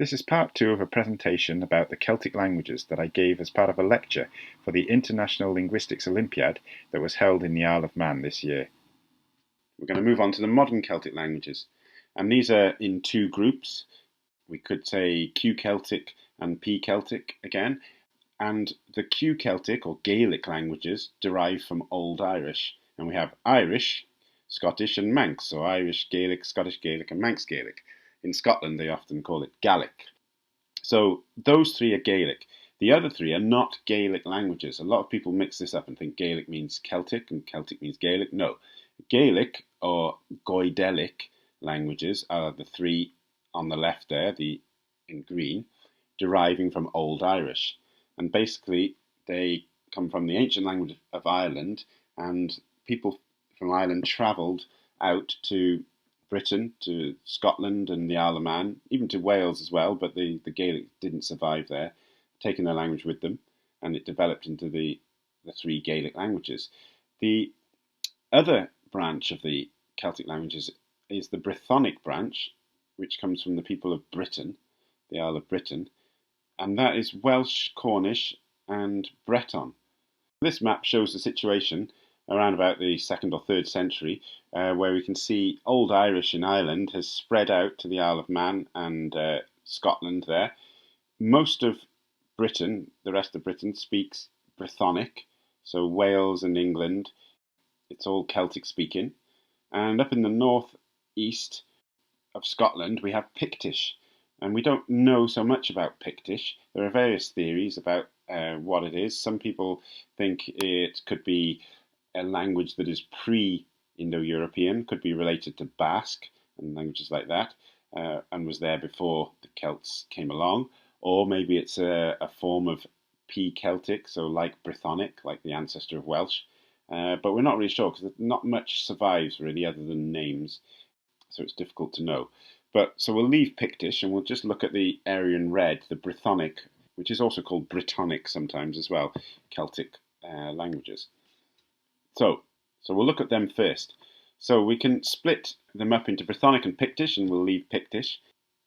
This is part 2 of a presentation about the Celtic languages that I gave as part of a lecture for the International Linguistics Olympiad that was held in the Isle of Man this year. We're going to move on to the modern Celtic languages, and these are in two groups. We could say Q-Celtic and P-Celtic again, and the Q-Celtic or Gaelic languages derive from Old Irish, and we have Irish, Scottish and Manx, so Irish Gaelic, Scottish Gaelic and Manx Gaelic. In Scotland, they often call it Gaelic. So those three are Gaelic. The other three are not Gaelic languages. A lot of people mix this up and think Gaelic means Celtic and Celtic means Gaelic. No. Gaelic or Goidelic languages are the three on the left there, in green, deriving from Old Irish. And basically, they come from the ancient language of Ireland, and people from Ireland travelled out to Britain, to Scotland and the Isle of Man, even to Wales as well, but the Gaelic didn't survive there, taking their language with them, and it developed into the three Gaelic languages. The other branch of the Celtic languages is the Brythonic branch, which comes from the people of Britain, the Isle of Britain, and that is Welsh, Cornish and Breton. This map shows the situation around about the 2nd or 3rd century, where we can see Old Irish in Ireland has spread out to the Isle of Man and Scotland there. Most of Britain, the rest of Britain, speaks Brythonic, so Wales and England, it's all Celtic speaking. And up in the north-east of Scotland we have Pictish, and we don't know so much about Pictish. There are various theories about what it is. Some people think it could be a language that is pre-Indo-European, could be related to Basque and languages like that, and was there before the Celts came along. Or maybe it's a form of P-Celtic, so like Brythonic, like the ancestor of Welsh. But we're not really sure, because not much survives really other than names, so it's difficult to know. So we'll leave Pictish and we'll just look at the area in red, the Brythonic, which is also called Brythonic sometimes as well, Celtic languages. So we'll look at them first. So we can split them up into Brythonic and Pictish, and we'll leave Pictish.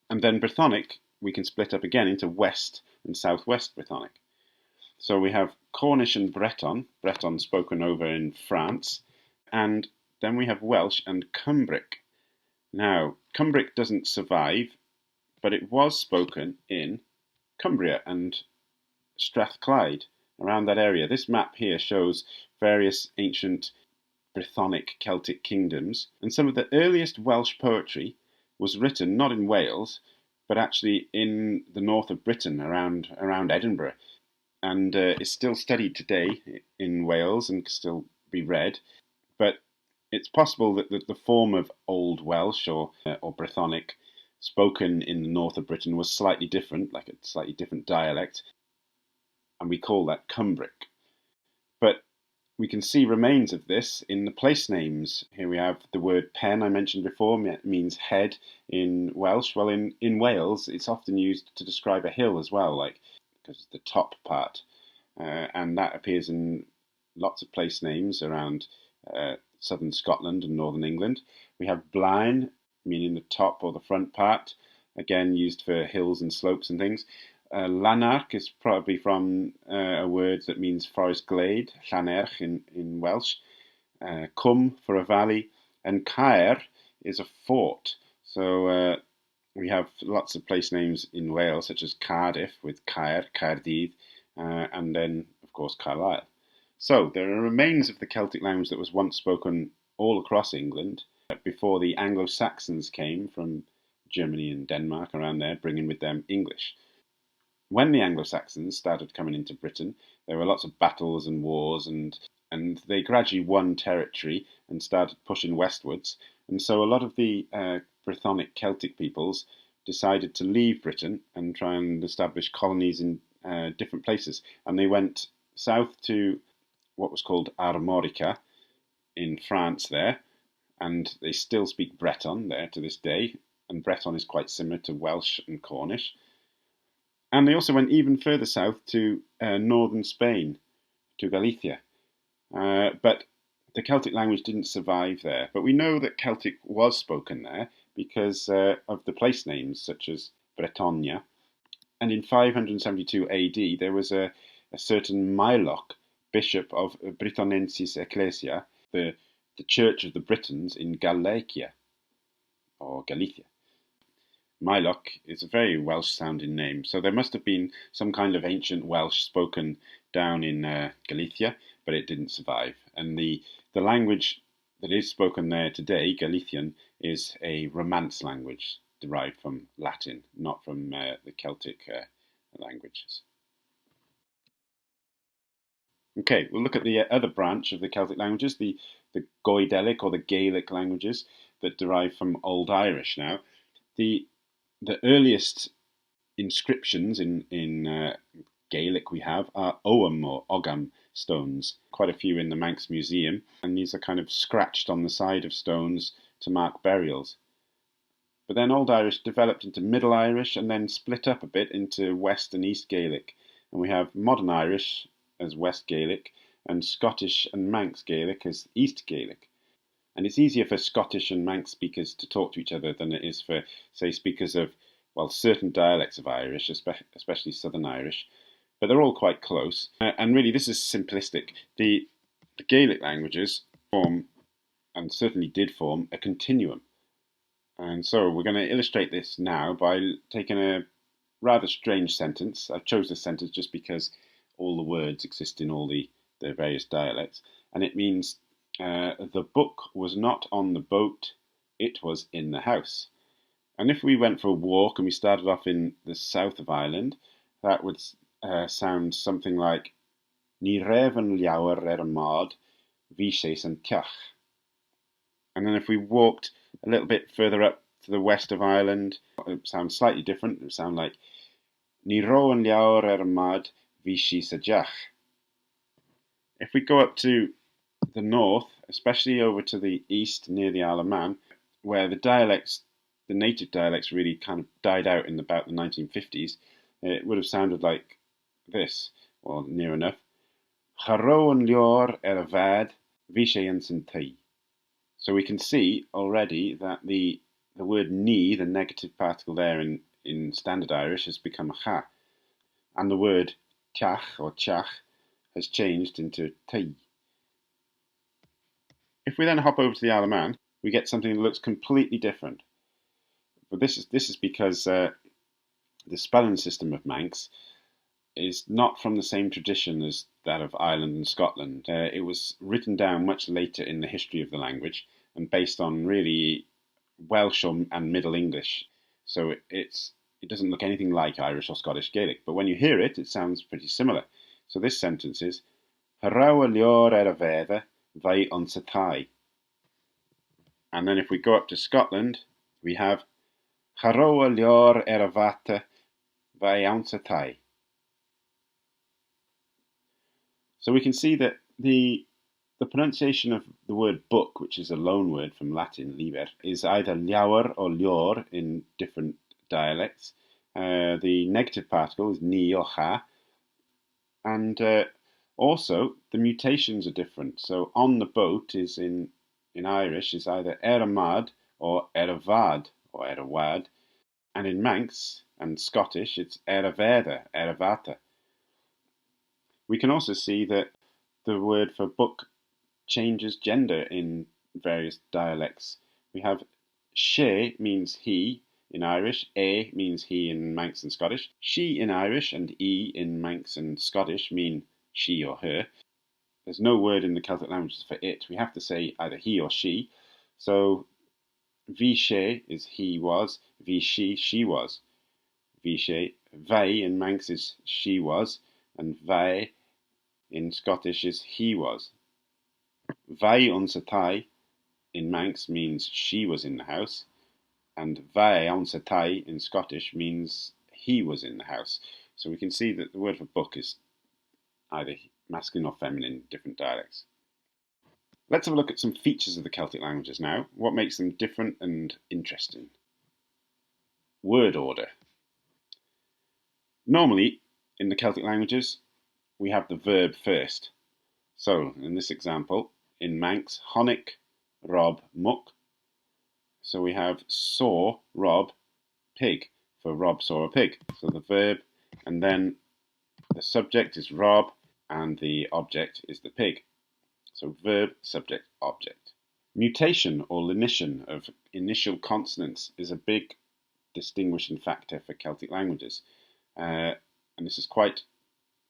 And then Brythonic we can split up again into West and Southwest Brythonic. So we have Cornish and Breton spoken over in France, and then we have Welsh and Cumbric. Now, Cumbric doesn't survive, but it was spoken in Cumbria and Strathclyde, around that area. This map here shows various ancient Brythonic Celtic kingdoms, and some of the earliest Welsh poetry was written not in Wales, but actually in the north of Britain, around Edinburgh, and is still studied today in Wales and can still be read. But it's possible that the form of Old Welsh or Brythonic spoken in the north of Britain was slightly different, like a slightly different dialect, and we call that Cumbric. But we can see remains of this in the place names. Here we have the word pen I mentioned before, means head in Welsh. Well, in Wales, it's often used to describe a hill as well, like because the top part. And that appears in lots of place names around southern Scotland and northern England. We have blaen, meaning the top or the front part, again used for hills and slopes and things. Lanark is probably from a word that means forest glade, Llanerch in Welsh. Cwm for a valley, and Caer is a fort. So we have lots of place names in Wales, such as Cardiff with Caer, Caerdydd, and then, of course, Carlisle. So there are remains of the Celtic language that was once spoken all across England before the Anglo-Saxons came from Germany and Denmark around there, bringing with them English. When the Anglo-Saxons started coming into Britain, there were lots of battles and wars, and they gradually won territory and started pushing westwards. And so a lot of the Brythonic Celtic peoples decided to leave Britain and try and establish colonies in different places. And they went south to what was called Armorica in France there, and they still speak Breton there to this day, and Breton is quite similar to Welsh and Cornish. And they also went even further south to northern Spain, to Galicia. But the Celtic language didn't survive there. But we know that Celtic was spoken there because of the place names, such as Brythonia. And in 572 AD, there was a certain Maelok, bishop of Brythonensis Ecclesia, the Church of the Britons in Galicia, or Galicia. Maelok is a very Welsh-sounding name, so there must have been some kind of ancient Welsh spoken down in Galicia, but it didn't survive. And the language that is spoken there today, Galician, is a Romance language derived from Latin, not from the Celtic languages. Okay, we'll look at the other branch of the Celtic languages, the Goidelic or the Gaelic languages that derive from Old Irish now. The earliest inscriptions in Gaelic we have are Ogham or Ogham stones, quite a few in the Manx Museum, and these are kind of scratched on the side of stones to mark burials. But then Old Irish developed into Middle Irish and then split up a bit into West and East Gaelic. And we have Modern Irish as West Gaelic and Scottish and Manx Gaelic as East Gaelic. And it's easier for Scottish and Manx speakers to talk to each other than it is for, say, speakers of, well, certain dialects of Irish, especially Southern Irish. But they're all quite close. And really, this is simplistic. The Gaelic languages form, and certainly did form, a continuum. And so we're going to illustrate this now by taking a rather strange sentence. I've chosen this sentence just because all the words exist in all the various dialects. And it means the book was not on the boat, it was in the house. And if we went for a walk and we started off in the south of Ireland, that would sound something like Ní raibh an leabhar mad, bhí sé san teach. And then if we walked a little bit further up to the west of Ireland, it sounds slightly different. It would sound like Ní raibh an leabhar mad, bhí sí sa deach. If we go up to the north, especially over to the east near the Isle of Man, where the native dialects really kind of died out in about the 1950s, it would have sounded like this, or near enough. Charó an leor a bhad, bhí sé an san taí. So we can see already that the word ni, the negative particle there in Standard Irish, has become a cha. And the word teach or teach has changed into taí. If we then hop over to the Isle of Man, we get something that looks completely different. But this is because the spelling system of Manx is not from the same tradition as that of Ireland and Scotland. It was written down much later in the history of the language and based on really Welsh and Middle English. So it doesn't look anything like Irish or Scottish Gaelic, but when you hear it, it sounds pretty similar. So this sentence is Haraw a leor a bheithe, bhai an sa taí. And then if we go up to Scotland, we have Haraw a leor a bhate, bhai an sa taí. So we can see that the pronunciation of the word book, which is a loan word from Latin, liber, is either leabhar or leor in different dialects. The negative particle is ni or cha. And also, the mutations are different. So on the boat is in Irish is either a mad or a vad or a wad. And in Manx and Scottish, it's a bheithe, a bhate. We can also see that the word for book changes gender in various dialects. We have she means he in Irish, a means he in Manx and Scottish. She in Irish and e in Manx and Scottish mean she or her. There's no word in the Celtic languages for it. We have to say either he or she. So bhí sé is he was, bhí she was. Bhí sé, bhai in Manx is she was, and bhai in Scottish is he was. Bhai an sa taí in Manx means she was in the house, and bhai an sa taí in Scottish means he was in the house. So we can see that the word for book is either masculine or feminine in different dialects. Let's have a look at some features of the Celtic languages now. What makes them different and interesting? Word order. Normally, in the Celtic languages, we have the verb first. So, in this example, in Manx, Honnick, Rob, Muck. So we have saw, Rob, pig, for Rob saw a pig. So the verb, and then the subject is Rob, and the object is the pig. So verb, subject, object. Mutation or lenition of initial consonants is a big distinguishing factor for Celtic languages. And this is quite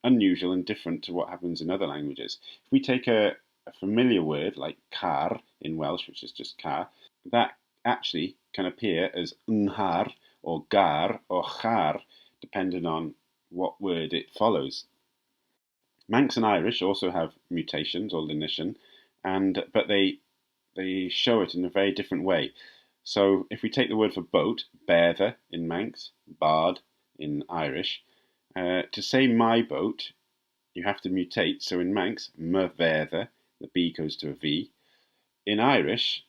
unusual and different to what happens in other languages. If we take a familiar word like car in Welsh, which is just car, that actually can appear as nhar or gar or char, depending on what word it follows. Manx and Irish also have mutations or lenition, but they show it in a very different way. So if we take the word for boat, bearther in Manx, bard in Irish, to say my boat, you have to mutate. So in Manx, my bearther, the B goes to a V. In Irish,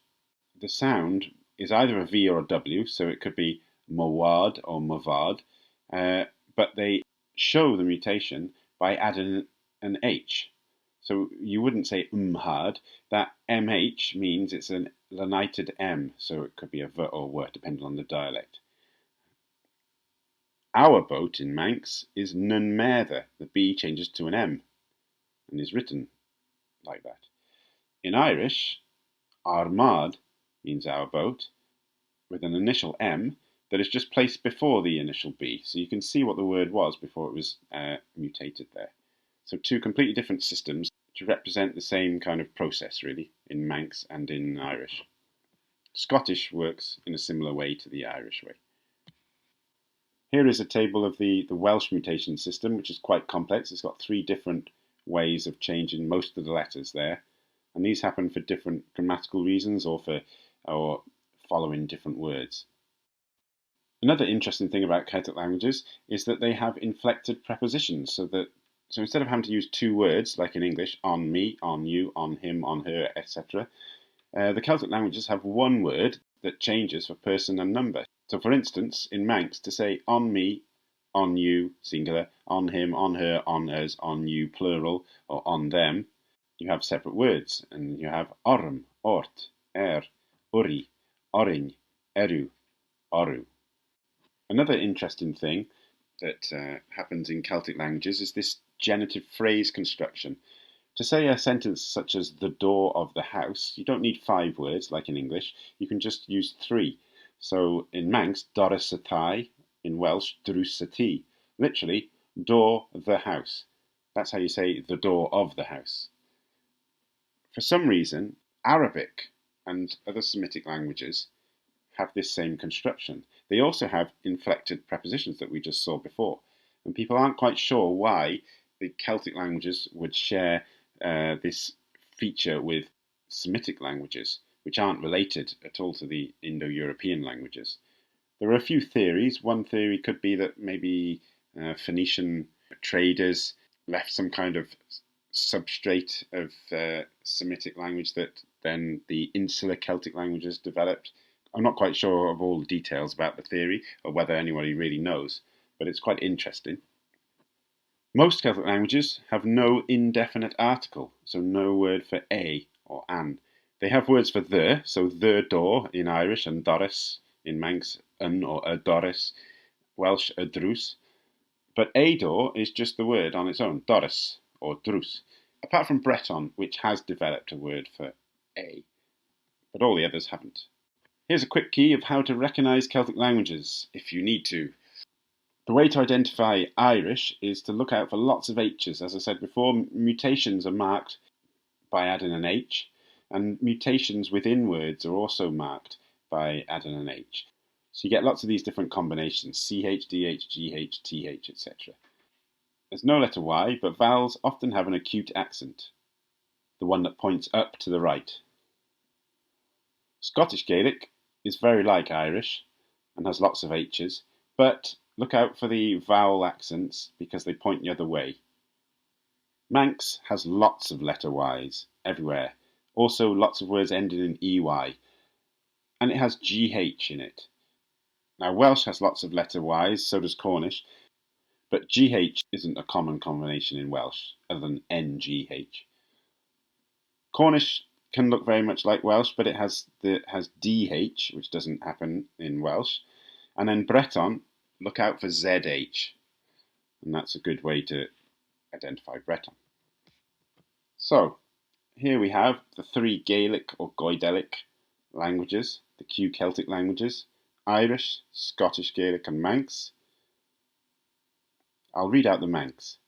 the sound is either a V or a W, so it could be mawad or mavad, but they show the mutation by adding an H. So you wouldn't say umhad. That MH means it's a lenited M, so it could be a V or W, depending on the dialect. Our boat in Manx is nunmerther. The B changes to an M and is written like that. In Irish, armad means our boat with an initial M that is just placed before the initial B. So you can see what the word was before it was mutated there. So two completely different systems to represent the same kind of process, really, in Manx and in Irish. Scottish works in a similar way to the Irish way. Here is a table of the Welsh mutation system, which is quite complex. It's got 3 different ways of changing most of the letters there. And these happen for different grammatical reasons or following different words. Another interesting thing about Celtic languages is that they have inflected prepositions, so instead of having to use 2 words, like in English, on me, on you, on him, on her, etc., the Celtic languages have 1 word that changes for person and number. So for instance, in Manx, to say on me, on you, singular, on him, on her, on us, on you, plural, or on them, you have separate words, and you have orm, ort, uri, oring, eru, oru. Another interesting thing that happens in Celtic languages is this genitive phrase construction. To say a sentence such as the door of the house, you don't need 5 words like in English, you can just use 3. So in Manx, doras y tai, in Welsh, drws y tŷ, literally, door the house. That's how you say the door of the house. For some reason, Arabic and other Semitic languages have this same construction. They also have inflected prepositions that we just saw before, and people aren't quite sure why the Celtic languages would share this feature with Semitic languages, which aren't related at all to the Indo-European languages. There are a few theories. One theory could be that maybe Phoenician traders left some kind of substrate of Semitic language that then the insular Celtic languages developed. I'm not quite sure of all the details about the theory or whether anybody really knows, but it's quite interesting. Most Celtic languages have no indefinite article, so no word for a or an. They have words for the, so the door in Irish and doris in Manx, un or a doris, Welsh a drws. But a door is just the word on its own, doris or drws. Apart from Breton, which has developed a word for a, but all the others haven't. Here's a quick key of how to recognise Celtic languages, if you need to. The way to identify Irish is to look out for lots of H's. As I said before, mutations are marked by adding an H, and mutations within words are also marked by adding an H. So you get lots of these different combinations, CH, DH, GH, TH, etc. There's no letter Y, but vowels often have an acute accent, the one that points up to the right. Scottish Gaelic is very like Irish and has lots of H's, but look out for the vowel accents because they point the other way. Manx has lots of letter Y's everywhere, also lots of words ending in EY, and it has GH in it. Now Welsh has lots of letter Y's, so does Cornish, but GH isn't a common combination in Welsh, other than NGH. Cornish can look very much like Welsh, but it has DH, which doesn't happen in Welsh. And then Breton look out for ZH, and that's a good way to identify Breton. So, here we have the three Gaelic or Goidelic languages, the Q-Celtic languages, Irish, Scottish Gaelic and Manx. I'll read out the Manx.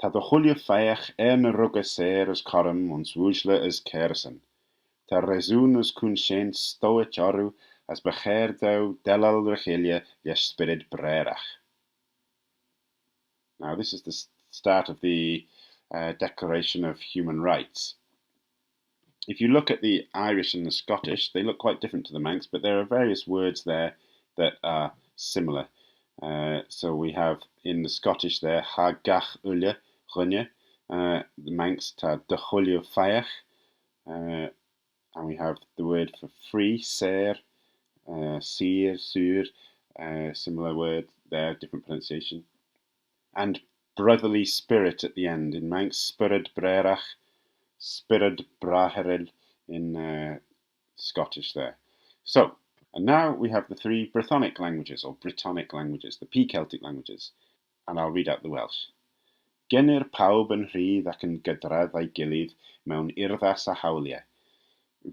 Ta de chwilio feich na rugga ser as corum ons wúsle as kersen. Ta rezoon as kun shen stoit oru as becher dou delal regilia yes spirit brerach. Now this is the start of the Declaration of Human Rights. If you look at the Irish and the Scottish, they look quite different to the Manx, but there are various words there that are similar. So we have in the Scottish there, ha gach ulle, runye, the Manx ta de chwilio feich, and we have the word for free, ser, sir, sur, similar word there, different pronunciation. And brotherly spirit at the end. In Manx, spirit brerach, spirit braheril in Scottish there. So, and now we have the three Brythonic languages, or Brythonic languages, the P-Celtic languages. And I'll read out the Welsh. Genir pawb yn rhydd ac yn gydradd a'i gilydd mewn urddas a hawliau.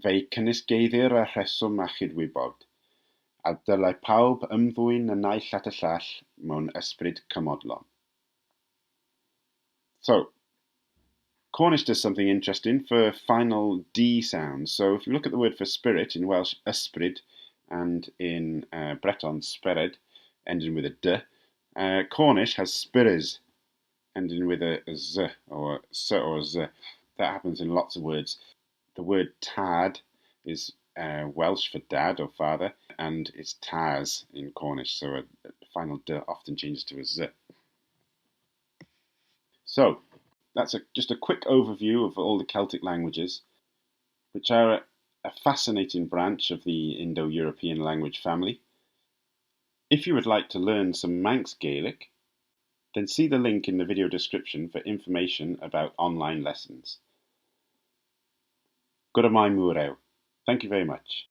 Fe'i cynnisgeiddir a rheswm a chydwybod. A dylai pawb ymddwyn y naill at y llall mewn ysbryd cymodlon. So, Cornish does something interesting for final D sounds. So if you look at the word for spirit in Welsh, ysbryd, and in Breton, spered, ending with a d, Cornish has spyres, ending with a z or s or z. That happens in lots of words. The word tad is Welsh for dad or father, and it's tas in Cornish, so a final d often changes to a z. So, that's just a quick overview of all the Celtic languages, which are a fascinating branch of the Indo-European language family. If you would like to learn some Manx Gaelic, then see the link in the video description for information about online lessons. Gura mai mwreu. Thank you very much.